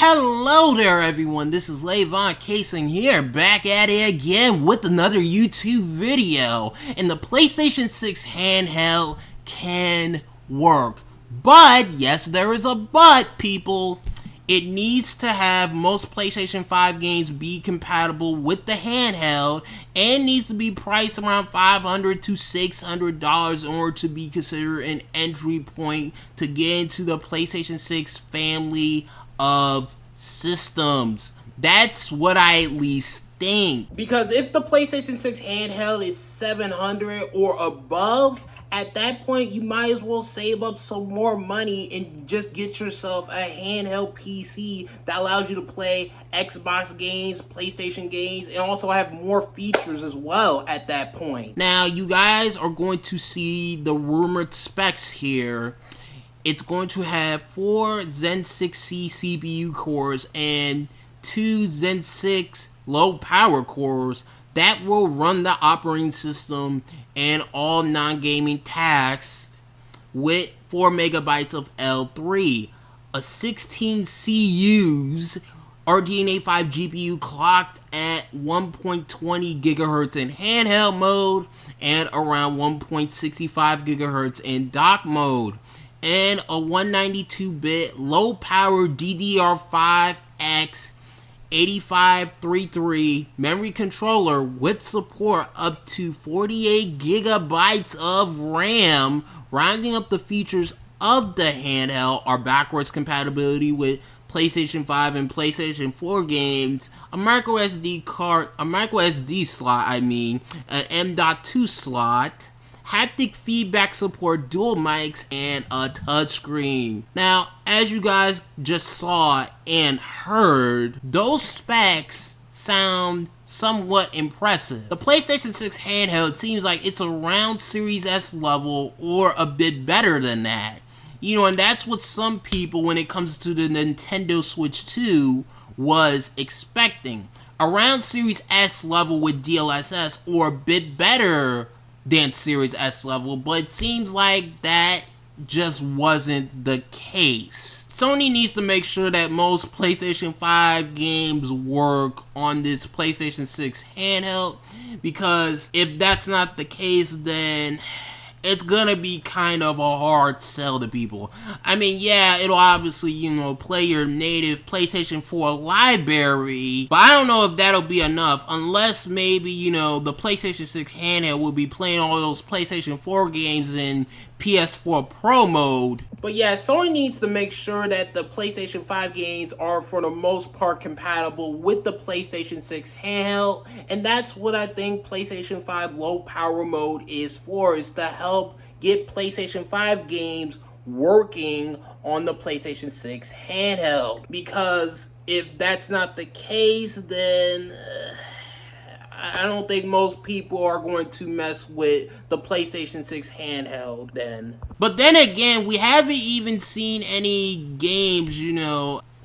Hello there everyone, this is lavoncason here, back at it again with another YouTube video. And the PlayStation 6 handheld can work. But, yes there is a but, people. It needs to have most PlayStation 5 games be compatible with the handheld and needs to be priced around $500 to $600 in order to be considered an entry point to get into the PlayStation 6 family of systems. That's what I at least think. Because if the PlayStation 6 handheld is $700 or above, at that point, you might as well save up some more money and just get yourself a handheld PC that allows you to play Xbox games, PlayStation games, and also have more features as well at that point. Now, you guys are going to see the rumored specs here. It's going to have 4 Zen 6C CPU cores and 2 Zen 6 low power cores that will run the operating system and all non-gaming tasks with 4 megabytes of L3, a 16 CUs RDNA 5 GPU clocked at 1.20 gigahertz in handheld mode and around 1.65 gigahertz in dock mode, and a 192-bit low-power DDR5X 8533 memory controller with support up to 48 gigabytes of RAM. Rounding up the features of the handheld are backwards compatibility with PlayStation 5 and PlayStation 4 games, a micro SD slot, an M.2 slot, haptic feedback support, dual mics, and a touchscreen. Now, as you guys just saw and heard, those specs sound somewhat impressive. The PlayStation 6 handheld seems like it's around Series S level or a bit better than that. You know, and that's what some people, when it comes to the Nintendo Switch 2, was expecting. Around Series S level with DLSS or a bit better than Series S level, but it seems like that just wasn't the case. Sony needs to make sure that most PlayStation 5 games work on this PlayStation 6 handheld, because if that's not the case, then it's gonna be kind of a hard sell to people. I mean, yeah, it'll obviously, play your native PlayStation 4 library, but I don't know if that'll be enough, unless maybe, the PlayStation 6 handheld will be playing all those PlayStation 4 games in PS4 Pro mode. But yeah, Sony needs to make sure that the PlayStation 5 games are for the most part compatible with the PlayStation 6 handheld, and that's what I think PlayStation 5 low power mode is for, is to help get PlayStation 5 games working on the PlayStation 6 handheld. Because if that's not the case, then I don't think most people are going to mess with the PlayStation 6 handheld then. But then again, we haven't even seen any games,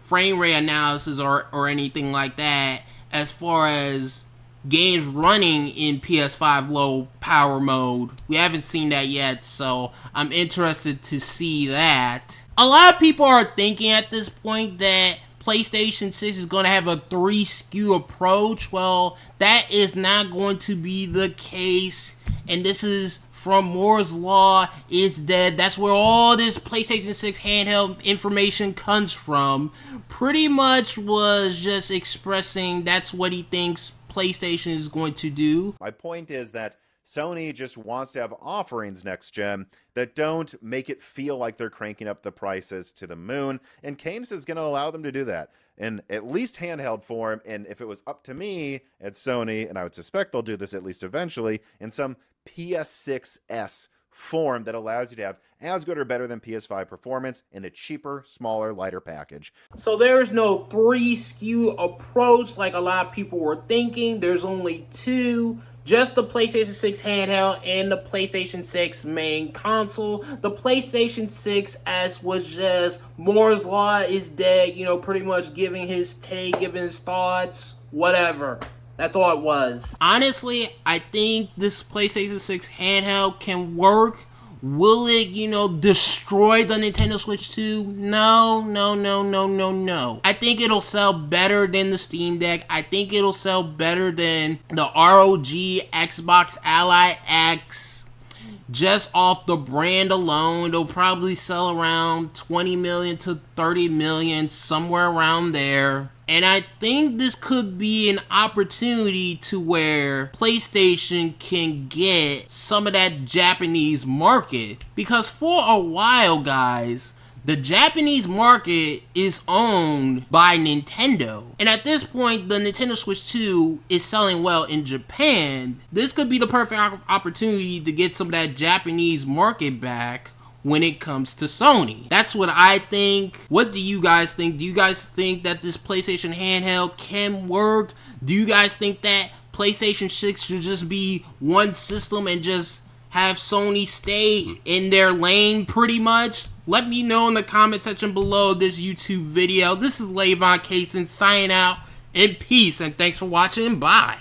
frame rate analysis or anything like that, as far as games running in PS5 low power mode. We haven't seen that yet, so I'm interested to see that. A lot of people are thinking at this point that PlayStation 6 is going to have a 3 SKU approach. Well, that is not going to be the case, and this is from Moore's Law is dead. That's where all this PlayStation 6 handheld information comes from. Pretty much was just expressing that's what he thinks PlayStation is going to do. My point is that Sony just wants to have offerings next gen that don't make it feel like they're cranking up the prices to the moon, and Canes is going to allow them to do that in at least handheld form. And if it was up to me at Sony, and I would suspect they'll do this at least eventually, in some PS6 S form that allows you to have as good or better than PS5 performance in a cheaper, smaller, lighter package. So there's no 3 SKU approach like a lot of people were thinking. There's only 2. Just the PlayStation 6 handheld and the PlayStation 6 main console. The PlayStation 6 S was just Moore's Law is dead, pretty much giving his take, giving his thoughts, whatever. That's all it was. Honestly, I think this PlayStation 6 handheld can work Will it, destroy the Nintendo Switch 2? No. I think it'll sell better than the Steam Deck. I think it'll sell better than the ROG Xbox Ally X. Just off the brand alone, it'll probably sell around 20 million to 30 million, somewhere around there. And I think this could be an opportunity to where PlayStation can get some of that Japanese market. Because for a while, guys, the Japanese market is owned by Nintendo. And at this point, the Nintendo Switch 2 is selling well in Japan. This could be the perfect opportunity to get some of that Japanese market back when it comes to Sony. That's what I think. What do you guys think? Do you guys think that this PlayStation handheld can work? Do you guys think that PlayStation 6 should just be one system and just have Sony stay in their lane pretty much? Let me know in the comment section below this YouTube video. This is Lavon Cason signing out, in peace, and thanks for watching. Bye.